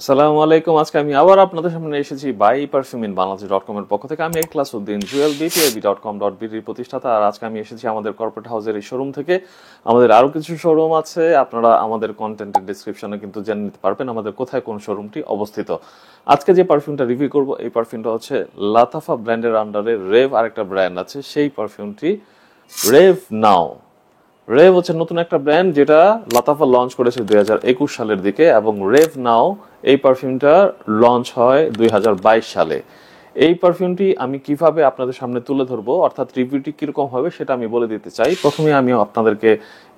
আসসালামু আলাইকুম। আজকে আমি আবার আপনাদের সামনে এসেছি বাই পারফিউম ইন বাংলাদেশ.com এর পক্ষ থেকে। আমি ইখলাস উদ্দিন, জুয়েল bpib.com.bd প্রতিষ্ঠাতা। আর আজকে আমি এসেছি আমাদের কর্পোরেট হাউসের এই শোরুম থেকে। আমাদের আরো কিছু শোরুম আছে, আপনারা আমাদের কন্টেন্টের ডেসক্রিপশনে কিন্তু জেনে নিতে পারবেন আমাদের কোথায় কোন শোরুমটি অবস্থিত। আজকে যে পারফিউমটা রিভিউ করব, এই পারফিউমটা হচ্ছে লাতাফা ব্র্যান্ডের আন্ডারে রেভ আরেকটা ব্র্যান্ড আছে, সেই পারফিউমটি রেভ নাও। রেভ হচ্ছে নতুন একটা ব্র্যান্ড যেটা লাতাফা লঞ্চ করেছে 2021 সালের দিকে, এবং রেভ নাও এই পারফিউমটা লঞ্চ হয় 2022 সালে। এই পারফিউমটি আমি কিভাবে আপনাদের সামনে তুলে ধরবো, অর্থাৎ রিভিউটি কিরকম হবে সেটা আমি বলে দিতে চাই। প্রথমে আমি আপনাদেরকে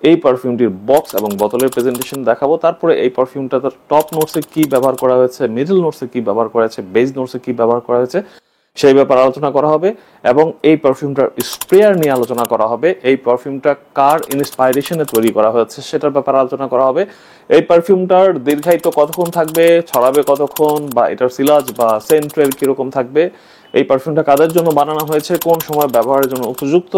এই পারফিউমটির বক্স এবং বোতলের প্রেজেন্টেশন দেখাবো, তারপরে এই পারফিউমটা টপ নোটসে কি ব্যবহার করা হয়েছে, মিডল নোটসে কি ব্যবহার করা হয়েছে, বেস নোটসে কি ব্যবহার করা হয়েছে সেই ব্যাপারে আলোচনা করা হবে, এবং এই পারফিউমটার স্প্রেয়ার নিয়ে আলোচনা করা হবে। এই পারফিউমটা কার ইন্সপাইরেশনে তৈরি করা হয়েছে সেটার ব্যাপারে আলোচনা করা হবে। এই পারফিউমটার দীর্ঘায়িত কতক্ষণ থাকবে, ছড়াবে কতক্ষণ, বা এটার সিলাজ বা সেন্ট্রেল কিরকম থাকবে, এই পারফিউমটা কাদের জন্য বানানো হয়েছে, কোন সময় ব্যবহারের জন্য উপযুক্ত,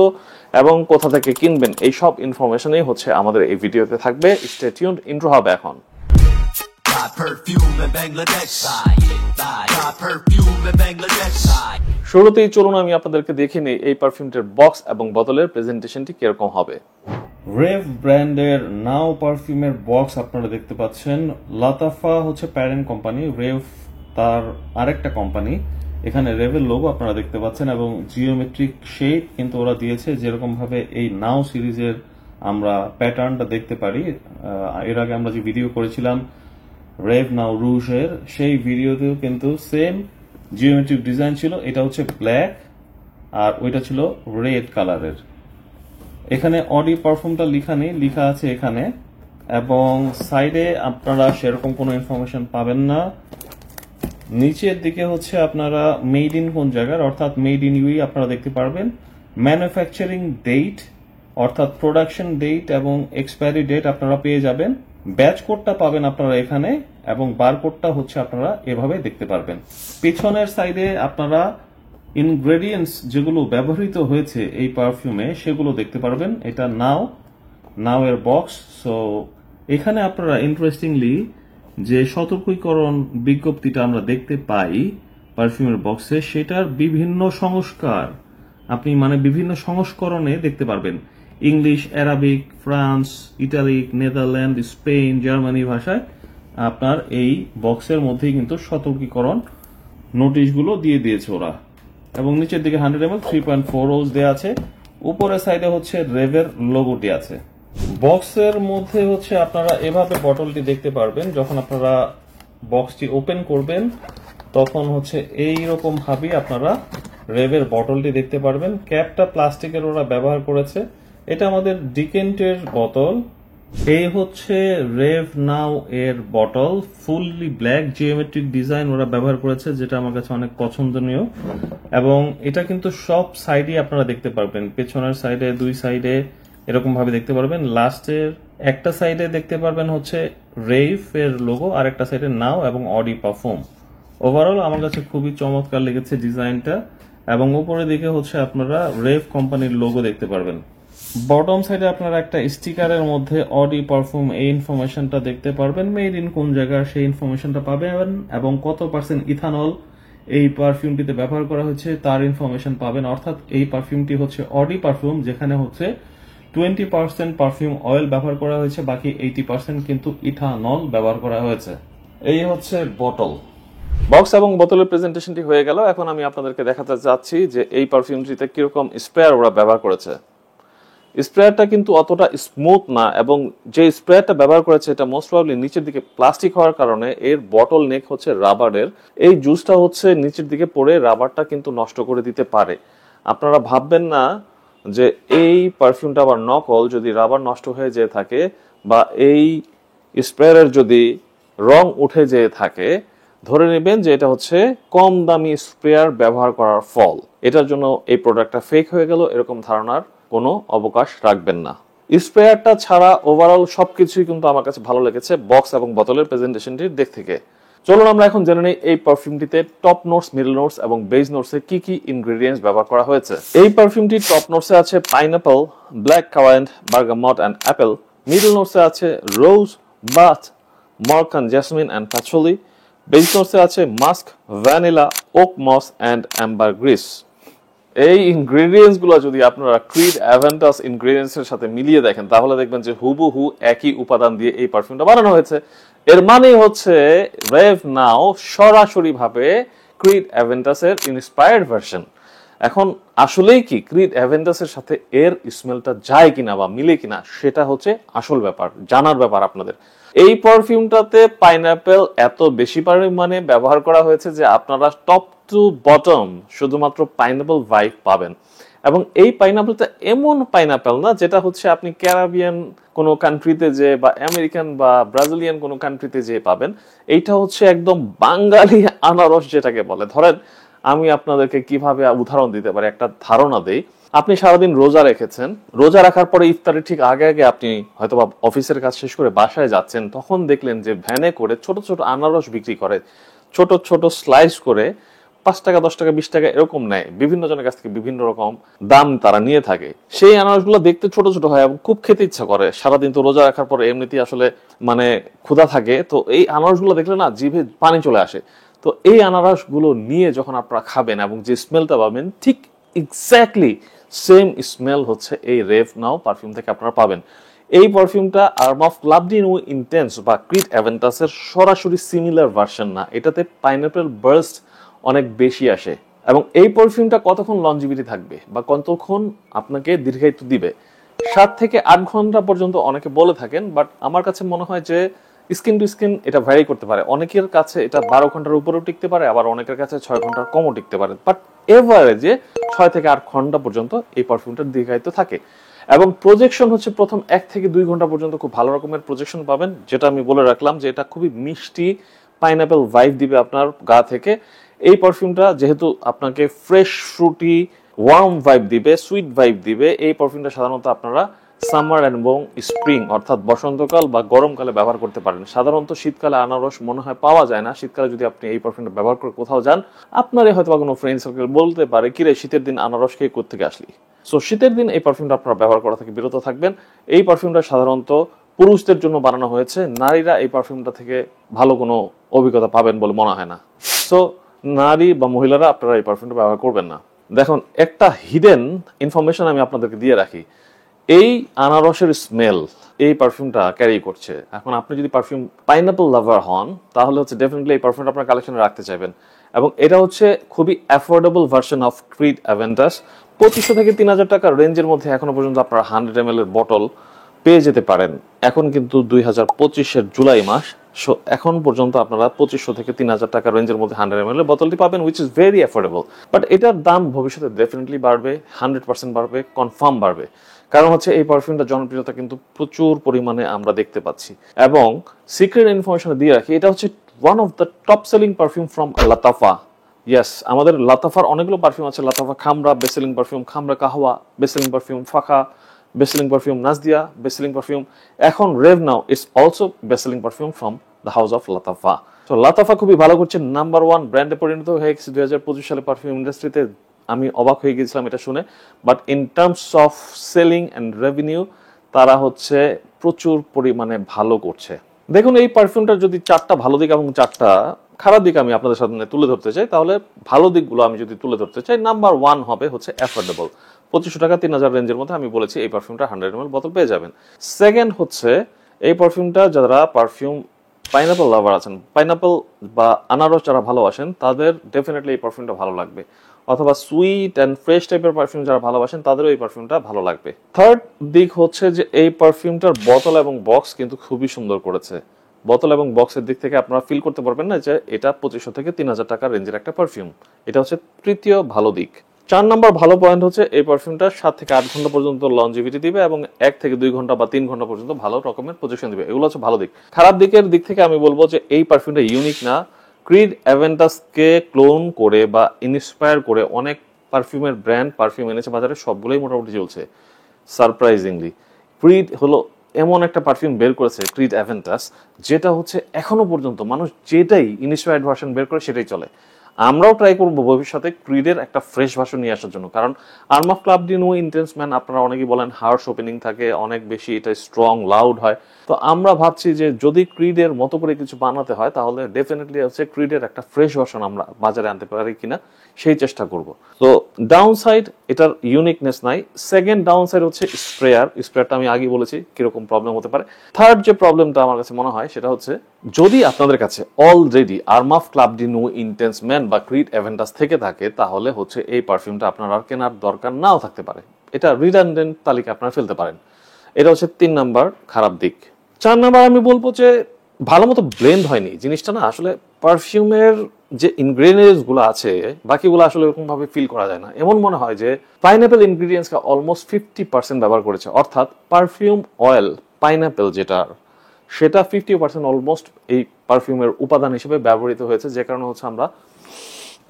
এবং কোথা থেকে কিনবেন, এই সব ইনফরমেশনই হচ্ছে আমাদের এই ভিডিওতে থাকবে। Stay tuned. ইন্ট্রো হবে এখন। শুরুতেই চলুন আমি আপনাদেরকে দেখিয়ে নিই এই পারফিউমটির বক্স এবং বোতলের প্রেজেন্টেশনটি কিরকম হবে। রেভ ব্র্যান্ডের নাও পারফিউমের বক্স আপনারা দেখতে পাচ্ছেন। লাতাফা হচ্ছে প্যারেন্ট কোম্পানি, রেভ তার আরেকটা কোম্পানি। এখানে রেভের লোগো আপনারা দেখতে পাচ্ছেন এবং জিওমেট্রিক শেপ কিন্তু ওরা দিয়েছে, যেরকম ভাবে এই নাও সিরিজের আমরা প্যাটার্নটা দেখতে পারি। এর আগে আমরা যে ভিডিও করেছিলাম রেভ নাও রুশের, সেই ভিডিওতেও কিন্তু সেম জিওমেট্রিক ডিজাইন ছিল। এটা হচ্ছে ব্ল্যাক আর ওইটা ছিল রেড কালারের। এখানে অডি পারফিউমটা লেখা নেই, লেখা আছে এখানে, এবং সাইডে আপনারা সেরকম কোনো ইনফরমেশন পাবেন না। নিচের দিকে হচ্ছে আপনারা মেড ইন কোন জায়গার, অর্থাৎ মেড ইন ইউই আপনারা দেখতে পারবেন। ম্যানুফ্যাকচারিং ডেট অর্থাৎ প্রোডাকশন ডেট এবং এক্সপায়ারি ডেট আপনারা পেয়ে যাবেন। ব্যাচ কোডটা পাবেন আপনারা এখানে, এবং বারকোডটা হচ্ছে আপনারা এভাবে দেখতে পারবেন। পিছনের সাইডে আপনারা ইনগ্রেডিয়েন্টস যেগুলো ব্যবহৃত হয়েছে এই পারফিউমে সেগুলো দেখতে পারবেন। এটা নাও এর বক্স। সো এখানে আপনারা ইন্টারেস্টিংলি যে সতর্কীকরণ বিজ্ঞপ্তিটা আমরা দেখতে পাই পারফিউমের বক্সে, সেটার বিভিন্ন সংস্কার আপনি বিভিন্ন সংস্করণে দেখতে পারবেন। English, Arabic, France, italic, Netherland, Spain, Germany ভাষায় আপনার এই বক্সের মধ্যেই কিন্তু সতর্কীকরণ নোটিশগুলো দিয়ে দিয়েছে ওরা। এবং নিচের দিকে 100 ml 3.4 ওজ দেওয়া আছে। উপরের সাইডে হচ্ছে রেভের লোগোটি আছে। বক্সের মধ্যে হচ্ছে আপনারা এভাবে বটলটি দেখতে পারবেন। যখন আপনারা বক্সটি ওপেন করবেন তখন হচ্ছে এইরকম ভাবে আপনারা রেভের বটলটি দেখতে পারবেন। ক্যাপটা প্লাস্টিকের ওরা ব্যবহার করেছে। এটা আমাদের ডিকেন্টের বোতল। এই হচ্ছে রেভ নাও এর bottle, fully black, geometric design ওরা ব্যবহার করেছে, যেটা আমার কাছে অনেক পছন্দনীয়। এবং এটা কিন্তু সব সাইডে আপনারা দেখতে পারবেন, পেছনের সাইডে, দুই সাইডে এরকম ভাবে দেখতে পারবেন। লাস্টের একটা সাইডে দেখতে পারবেন হচ্ছে রেভ এর লোগো, আর একটা সাইডে নাও এবং অডি পারফিউম। ওভারঅল আমার কাছে খুবই চমৎকার লেগেছে ডিজাইনটা। এবং উপরের দিকে হচ্ছে আপনারা রেভ কোম্পানির লোগো দেখতে পারবেন। বটম সাইডে আপনারা একটা স্টিকারের মধ্যে অডি পারফিউম এই ইনফরমেশনটা দেখতে পারবেন, মেড ইন কোন জায়গায় সেই ইনফরমেশনটা পাবেন, এবং কত পার্সেন্ট ইথানল এই পারফিউমটিতে ব্যবহার করা হচ্ছে তার ইনফরমেশন পাবেন। অর্থাৎ এই পারফিউমটি হচ্ছে অডি পারফিউম, যেখানে হচ্ছে 20% পারফিউম অয়েল ব্যবহার করা হয়েছে, বাকি 80% কিন্তু ইথানল ব্যবহার করা হয়েছে। এই হচ্ছে বোতল। বক্স এবং বোতলের প্রেজেন্টেশনটি হয়ে গেল। এখন আমি আপনাদেরকে দেখাতে যাচ্ছি যে এই পারফিউমটিতে কিরকম স্প্রেয়ার ওরা ব্যবহার করেছে। স্প্রেয়ারটা কিন্তু অতটা স্মুথ না, এবং যে স্প্রেয়ারটা ব্যবহার করেছে এটা মোস্ট প্রবাবলি নিচের দিকে প্লাস্টিক হওয়ার কারণে এর বটল নেক হচ্ছে রাবারের। এই জুসটা হচ্ছে নিচের দিকে পড়ে রাবারটা কিন্তু নষ্ট করে দিতে পারে। আপনারা ভাববেন না যে এই পারফিউমটা আবার নকল, যদি রাবার নষ্ট হয়ে যেয়ে থাকে বা এই স্প্রেয়ারের যদি রং উঠে যেয়ে থাকে, ধরে নেবেন যে এটা হচ্ছে কম দামি স্প্রেয়ার ব্যবহার করার ফল। এটার জন্য এই প্রোডাক্টটা ফেক হয়ে গেল, এরকম ধারণার কোনো অবকাশ রাখবেন না। স্প্রেয়ারটা ছাড়া ওভারঅল সবকিছুই কিন্তু আমার কাছে ভালো লেগেছে বক্স এবং বোতলের প্রেজেন্টেশনটির দিক থেকে। চলুন আমরা এখন জেনে নিই এই পারফিউমটিতে টপ নোটস, মিডল নোটস এবং বেস নোটসে কি কি ইনগ্রেডিয়েন্টস ব্যবহার করা হয়েছে। এই পারফিউমটি টপ নোটসে আছে pineapple, black currant, bergamot and apple. Middle নোটসে আছে রোজ, বাথ, Moroccan, jasmine and patchouli. Basic নোটসে আছে musk, vanilla, oak moss and ambergris. এই ইনগ্রেডিয়েন্টস গুলো যদি আপনারা ক্রিড অ্যাভেন্টাস ইনগ্রেডিয়েন্টস এর সাথে মিলিয়ে দেখেন তাহলে দেখবেন যে হুবহু একই উপাদান দিয়ে এই পারফিউমটা বানানো হয়েছে। এর মানে হচ্ছে রেভ নাও সরাসরি ভাবে ক্রিড অ্যাভেন্টাস এর ইন্সপায়ার্ড ভার্সন। এখন আসলেই কি ক্রিড অ্যাভেন্টাস এর সাথে এর স্মেলটা যায় কিনা বা মিলে কিনা সেটা হচ্ছে আসল ব্যাপার, জানার ব্যাপার আপনাদের। এই পারফিউমটাতে পাইনাপেল এত বেশি পরিমাণে ব্যবহার করা হয়েছে যে আপনারা টপ টু বটম শুধুমাত্র পাইনাপেল ভাইব পাবেন। এবং এই পাইনাপেলটা এমন পাইনাপেল না যেটা হচ্ছে আপনি ক্যারাবিয়ান কোনো কান্ট্রিতে যে বা আমেরিকান বা ব্রাজিলিয়ান কোনো কান্ট্রিতে যে পাবেন। এইটা হচ্ছে একদম বাঙালি আনারস যেটাকে বলে। ধরেন আমি আপনাদেরকে কিভাবে উদাহরণ দিতে পারি, একটা ধারণা দেই। আপনি সারাদিন রোজা রেখেছেন, রোজা রাখার পরে ইফতারের ঠিক আগে আগে আপনি হয়তো অফিসের কাজ শেষ করে বাসায় যাচ্ছেন, তখন দেখলেন যে ভ্যানে করে ছোট ছোট আনারস বিক্রি করে, ছোট ছোট স্লাইস করে 5 টাকা 10 টাকা 20 টাকা এরকম নেয়, বিভিন্ন জনের কাছ থেকে বিভিন্ন রকম দাম তারা নিয়ে থাকে। সেই আনারসগুলো দেখতে ছোট ছোট হয় এবং খুব খেতে ইচ্ছা করে। সারাদিন তো রোজা রাখার পরে এমনিতেই আসলে মানে ক্ষুধা থাকে, তো এই আনারসগুলো দেখলে না জিভে পানি চলে আসে। তো এই আনারসগুলো নিয়ে যখন আপনারা খাবেন এবং যে স্মেলটা পাবেন ঠিক এক্স্যাক্টলি সেম স্মেল হচ্ছে এই রেভ নাও পারফিউম থেকে আপনারা পাবেন। এই পারফিউমটা আর্ম অফ লাভলি নিউ ইন্টেন্স বা ক্রিড অ্যাভেন্টাসের সরাসরি সিমিলার ভার্সন না, এটাতে পাইনাপেল বার্স্ট অনেক বেশি আসে। এবং এই পারফিউমটা কতক্ষণ লঞ্জিভিটি থাকবে বা কতক্ষণ আপনাকে দীর্ঘায়িত্ব দিবে, 7 থেকে 8 ঘন্টা পর্যন্ত অনেকে বলে থাকেন, বাট আমার কাছে মনে হয় যে স্কিন টু স্কিন এটা ভ্যারি করতে পারে। অনেকের কাছে এটা 12 ঘন্টার উপরেও টিকতে পারে, আবার অনেকের কাছে 6 ঘন্টার কমও টিকতে পারে, বাট এভারেজে 6 থেকে 8 ঘন্টা পর্যন্ত এই পারফিউমটার দীর্ঘায়িত্ব থাকে। এবং প্রজেকশন হচ্ছে প্রথম 1 থেকে 2 ঘন্টা পর্যন্ত খুব ভালো রকমের প্রজেকশন পাবেন, যেটা আমি বলে রাখলাম যে এটা খুবই মিষ্টি পাইনাপেল ভাইব দিবে আপনার গা থেকে। এই পারফিউমটা যেহেতু আপনাকে ফ্রেশ ফ্রুটি ওয়ার্ম ভাইব দিবে, সুইট ভাইব দিবে, এই পারফিউমটা সাধারণত আপনারা সামার এবং স্প্রিং অর্থাৎ বসন্তকাল বা গরমকালে ব্যবহার করতে পারেন। সাধারণত শীতকালে আনারস মনে হয় পাওয়া যায় না। শীতকালে যদি আপনি এই পারফিউমটা ব্যবহার করে কোথাও যান, আপনারই হয়তো কোনো ফ্রেন্ড সার্কেল বলতে পারে কিরে শীতের দিন আনারস খেয়ে কোত্থেকে আসলি। সো শীতের দিন এই পারফিউমটা আপনারা ব্যবহার করা থেকে বিরত থাকবেন। এই পারফিউমটা সাধারণত পুরুষদের জন্য বানানো হয়েছে, নারীরা এই পারফিউমটা থেকে ভালো কোনো অভিজ্ঞতা পাবেন বলে মনে হয় না। সো নারী বা মহিলারা আপনারা এই পারফিউমটা ব্যবহার করবেন না। দেখুন একটা হিডেন ইনফরমেশন আমি আপনাদেরকে দিয়ে রাখি, এই আনারসের স্মেল এই পারফিউমটা ক্যারি করছে। এখন আপনি যদি পারফিউম পাইনাপল লাভার হন তাহলে হচ্ছে ডেফিনেটলি এই পারফিউমটা আপনার কালেকশনে রাখতে চাইবেন। এবং এটা হচ্ছে খুবই affordable version of Creed Aventus. 2500 থেকে 3000 টাকার রেঞ্জের মধ্যে এখনো পর্যন্ত আপনারা 100 ml এর বটল পেয়ে যেতে পারেন। এখন কিন্তু 2025-এর জুলাই মাস, সো এখন পর্যন্ত আপনারা 2500 থেকে 3000 টাকার রেঞ্জের মধ্যে 100 ml এর বোতলটি পাবেন, which is very affordable. But এটার দাম ভবিষ্যতে ডেফিনেটলি বাড়বে, 100% বাড়বে, কনফার্ম বাড়বে। কারণ হচ্ছে এই পারফিউমটা জনপ্রিয়তা কিন্তু প্রচুর পরিমাণে আমরা দেখতে পাচ্ছি। এবং সিক্রেট ইনফরমেশন দিয়ে রাখি, এটা হচ্ছে one of the top selling perfume from Lattafa. Yes, আমাদের লাতাফার অনেকগুলো পারফিউম আছে। Lattafa Khamrah best selling perfume, Khamrah Qahwa best selling perfume, Fakhar best selling perfume, Najdia best selling perfume, এখন Rave now is also best selling perfume from the house of Lattafa. তো Lattafa খুবই ভালো করছে, number 1 ব্র্যান্ডে পরিণত হয়ে গেছে 2025 সালে পারফিউম ইন্ডাস্ট্রিতে। আমি অবাক হয়ে গেছিলাম এটা শুনে। But in terms of selling and revenue তারা হচ্ছে প্রচুর পরিমাণে ভালো করছে। দেখুন এই পারফিউমটার যদি 4টা ভালো দিক এবং 4টা খারাপ দিক আমি আপনাদের সামনে তুলে ধরতে চাই, তাহলে ভালো দিকগুলো আমি যদি তুলে ধরতে চাই, নাম্বার 1 হবে হচ্ছে অ্যাফোর্ডেবল। 2500 টাকা 3000 রেঞ্জের মধ্যে আমি বলেছি এই পারফিউমটা 100 ml বোতল পেয়ে যাবেন। সেকেন্ড হচ্ছে এই পারফিউমটা যারা পারফিউম পাইনাপল লাভার আছেন, পাইনাপল বা আনারস যারা ভালোবাসেন তাদের ডেফিনেটলি এই পারফিউমটা ভালো লাগবে। অথবা সুইট অ্যান্ড ফ্রেশ টাইপের পারফিউম যারা ভালোবাসেন তাদেরও এই পারফিউমটা ভালো লাগবে। থার্ড দিক হচ্ছে যে এই পারফিউমটার বোতল এবং বক্স কিন্তু খুবই সুন্দর করেছে। বোতল এবং বক্সের দিক থেকে আপনারা ফিল করতে পারবেন না যে এটা 2500 থেকে 3000 টাকার রেঞ্জের একটা পারফিউম। এটা হচ্ছে তৃতীয় ভালো দিক। 4 নম্বর ভালো পয়েন্ট হচ্ছে এই পারফিউমটা 7 থেকে 8 ঘন্টা পর্যন্ত লঞ্জিভিটি দিবে এবং 1 থেকে 2 ঘন্টা বা 3 ঘন্টা পর্যন্ত ভালো রকমের প্রজেকশন দিবে। এগুলো হচ্ছে ভালো দিক। খারাপ দিকের দিক থেকে আমি বলবো যে এই পারফিউমটা ইউনিক না। ক্রিড অ্যাভেন্টাসকে ক্লোন করে বা ইন্সপায়ার করে অনেক পারফিউমের ব্র্যান্ড পারফিউম এনেছে বাজারে, সবগুলোই মোটামুটি চলছে সারপ্রাইজিংলি। ক্রিড হলো এমন একটা পারফিউম বের করেছে ক্রিড অ্যাভেন্টাস, যেটা হচ্ছে এখনো পর্যন্ত মানুষ যেটাই ইন্সপায়ার্ড ভার্সন বের করে সেটাই চলে। আমরাও ট্রাই করবো ভবিষ্যতে ক্রিডের একটা ফ্রেশ ভার্সন নিয়ে আসার জন্য, কারণ arm of club de new intense man আপনারা অনেকেই বলেন হার্শ ওপেনিং থাকে, অনেক বেশি এটা স্ট্রং লাউড হয়। তো আমরা ভাবছি যে যদি ক্রিডের মতো করে কিছু বানাতে হয় তাহলে ডেফিনেটলি হচ্ছে ক্রিডের একটা ফ্রেশ ভার্সন আমরা বাজারে আনতে পারি কিনা সেই চেষ্টা করব। তো ডাউন সাইড এটার ইউনিকনেস নাই। সেকেন্ড ডাউন সাইড হচ্ছে স্প্রেয়ারটা আমি আগে বলেছি কিরকম প্রবলেম হতে পারে। থার্ড যে প্রবলেমটা আমার কাছে মনে হয় সেটা হচ্ছে যদি আপনাদের কাছে already arm of club de new intense man বা ক্রিড অ্যাভেন্টাস থেকে থাকে তাহলে হচ্ছে এই পারফিউমটা আপনার আর কেনার দরকার নাও থাকতে পারে, এটা রিডান্ডেন্ট তালিকা আপনারা ফেলতে পারেন। এটা হচ্ছে 3 নাম্বার খারাপ দিক। 4 নাম্বার আমি বলবো যে ভালো মতো ব্লেন্ড হয়নি জিনিসটা। না আসলে পারফিউমের যে ইনগ্রেডিয়েন্টস গুলো আছে বাকিগুলো আসলে এরকম ভাবে ফিল করা যায় না। এমন মনে হয় যে পাইনাপেল ইনগ্রেডিয়েন্টসকে অলমোস্ট 50% ব্যবহার করেছে, অর্থাৎ পারফিউম অয়েল পাইনাপেল যেটা সেটা 50% অলমোস্ট এই পারফিউমের উপাদান হিসেবে ব্যবহৃত হয়েছে, যে কারণে হচ্ছে আমরা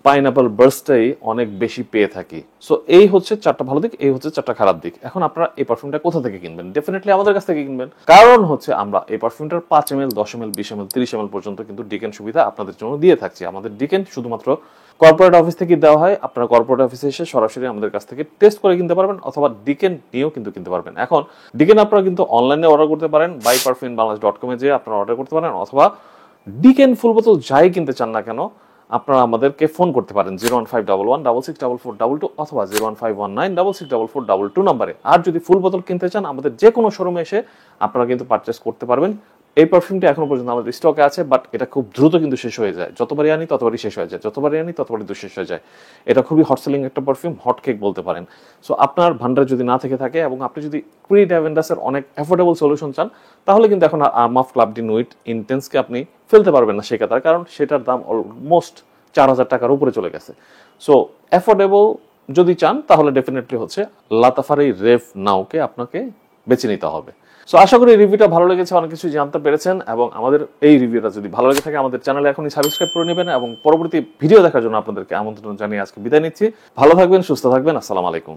পাইনাপেল বার্স্টটাই অনেক বেশি পেয়ে থাকি। সো এই হচ্ছে 4টা ভালো দিক, এই হচ্ছে 4টা খারাপ দিক। এখন আপনারা এই পারফিউমটা কোথা থেকে কিনবেন? ডেফিনেটলি আমাদের কাছ থেকে কিনবেন, কারণ হচ্ছে আমরা এই পারফিউমটার 5 ml 10 ml 20 ml 30 ml পর্যন্ত কিন্তু ডিকেন সুবিধা আপনাদের জন্য দিয়ে থাকছি। আমাদের ডিকেন শুধুমাত্র কর্পোরেট অফিস থেকে দেওয়া হয়, আপনারা কর্পোরেট অফিসে এসে সরাসরি আমাদের কাছ থেকে টেস্ট করে কিনতে পারবেন অথবা ডিকেন নিয়েও কিন্তু কিনতে পারবেন। এখন ডিকেন আপনারা কিন্তু অনলাইনে অর্ডার করতে পারেন, buyperfumebaংলাদেশ.com এ যেয়ে আপনারা অর্ডার করতে পারেন, অথবা ডিকেন ফুল বোতল যাই কিনতে চান না কেন আপনারা আমাদেরকে ফোন করতে পারেন 01511664422 অথবা 01519664422 নম্বরে। আর যদি ফুল বোতল কিনতে চান আমাদের যে কোনো শোরুমে এসে আপনারা কিন্তু পারচেস করতে পারবেন। এই পারফিউমটা এখনো পর্যন্ত আমাদের স্টকে আছে, বাট এটা খুব দ্রুত কিন্তু শেষ হয়ে যায়। যতবারই আনি ততবারই শেষ হয়ে যায়, যতবারই আনি ততবারই শেষ হয়ে যায়। এটা খুবই হট সেলিং একটা পারফিউম, হট কেক বলতে পারেন। সো আপনার ভান্ডারে যদি না থেকে থাকে এবং আপনি যদি ক্রিড অ্যাভেন্টাসের অনেক অ্যাফোর্ডেবল সলিউশন চান তাহলে কিন্তু এখন Armaf club de Nuit ইন্টেন্সকে আপনি ফেলতে পারবেন না সে কাতার, কারণ সেটার দাম অলমোস্ট 4000 টাকার উপরে চলে গেছে। সো অ্যাফোর্ডেবল যদি চান তাহলে ডেফিনেটলি হচ্ছে লাতাফার এই রেভ নাওকে আপনাকে বেছে নিতে হবে। সো আশা করি রিভিউটা ভালো লেগেছে, অনেক কিছু জানতে পেরেছেন, এবং আমাদের এই রিভিউটা যদি ভালো লেগে থাকে আমাদের চ্যানেলে এখনই সাবস্ক্রাইব করে নেবেন এবং পরবর্তী ভিডিও দেখার জন্য আপনাদেরকে আমন্ত্রণ জানিয়ে আজকে বিদায় নিচ্ছি। ভালো থাকবেন, সুস্থ থাকবেন, আসসালামু আলাইকুম।